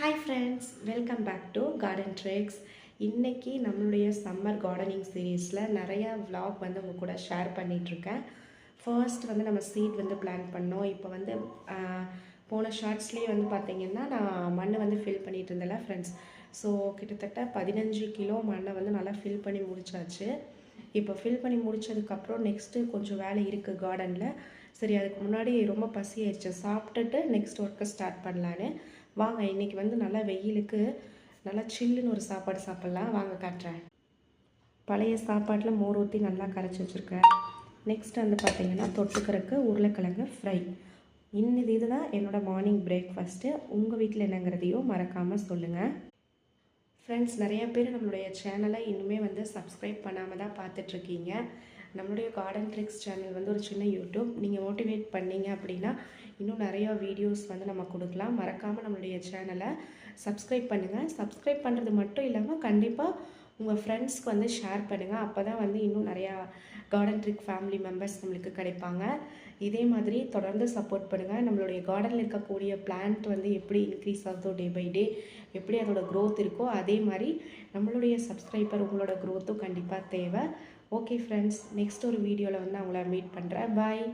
Hi friends, welcome back to Garden Tricks. இன்னைக்கு நம்மளுடைய summer gardening சீரீஸில் நிறையா vlog வந்து உங்கள் கூட ஷேர் பண்ணிகிட்ருக்கேன். ஃபர்ஸ்ட் வந்து நம்ம சீட் வந்து பிளான் பண்ணோம். இப்போ வந்து போன ஷார்ட்ஸ்லேயே வந்து பார்த்திங்கன்னா நான் மண்ணை வந்து ஃபில் பண்ணிகிட்டு இருந்தேன்ல ஃப்ரெண்ட்ஸ். ஸோ கிட்டத்தட்ட 15 கிலோ மண்ணை வந்து நல்லா ஃபில் பண்ணி முடிச்சாச்சு. இப்போ ஃபில் பண்ணி முடித்ததுக்கப்புறம் நெக்ஸ்ட்டு கொஞ்சம் வேலை இருக்குது கார்டனில். சரி, அதுக்கு முன்னாடி ரொம்ப பசி ஆயிடுச்சு, சாப்பிட்டுட்டு நெக்ஸ்ட் ஒர்க்கை ஸ்டார்ட் பண்ணலான்னு. வாங்க, இன்றைக்கி வந்து நல்லா வெயிலுக்கு நல்லா சில்லுன்னு ஒரு சாப்பாடு சாப்பிட்லாம். வாங்க காட்டுறேன். பழைய சாப்பாட்டில் மோர் ஊற்றி நல்லா கரைச்சி வச்சுருக்கேன். நெக்ஸ்ட் வந்து பார்த்திங்கன்னா தொட்டுக்கிறதுக்கு உருளைக்கிழங்கு ஃப்ரை. இதுதான் என்னோடய மார்னிங் பிரேக்ஃபாஸ்ட்டு. உங்கள் வீட்டில் என்னங்கிறதையும் மறக்காமல் சொல்லுங்கள். ஃப்ரெண்ட்ஸ், நிறையா பேர் நம்மளுடைய சேனலை இன்னுமே வந்து சப்ஸ்கிரைப் பண்ணாமல் தான் பார்த்துட்ருக்கீங்க. நம்மளுடைய கார்டன் ட்ரிக்ஸ் சேனல் வந்து ஒரு சின்ன யூடியூப். நீங்கள் மோட்டிவேட் பண்ணீங்க அப்படின்னா இன்னும் நிறையா வீடியோஸ் வந்து நம்ம கொடுக்கலாம். மறக்காமல் நம்மளுடைய சேனலை சப்ஸ்கிரைப் பண்ணுங்கள். சப்ஸ்கிரைப் பண்ணுறது மட்டும் இல்லாமல் கண்டிப்பாக உங்கள் ஃப்ரெண்ட்ஸ்க்கு வந்து ஷேர் பண்ணுங்கள். அப்போ தான் வந்து இன்னும் நிறையா கார்டன் ட்ரிக் ஃபேமிலி மெம்பர்ஸ் நம்மளுக்கு கிடைப்பாங்க. இதே மாதிரி தொடர்ந்து சப்போர்ட் பண்ணுங்கள். நம்மளுடைய கார்டனில் இருக்கக்கூடிய பிளான்ட் வந்து எப்படி இன்க்ரீஸ் ஆகுதோ டே பை டே, எப்படி அதோட க்ரோத் இருக்கோ அதே மாதிரி நம்மளுடைய சப்ஸ்கிரைபர் உங்களோட க்ரோத்தும் கண்டிப்பாக தேவை. ஓகே ஃப்ரெண்ட்ஸ், நெக்ஸ்ட் ஒரு வீடியோவில் வந்து நான் உங்களை மீட் பண்ணுறேன். பாய்.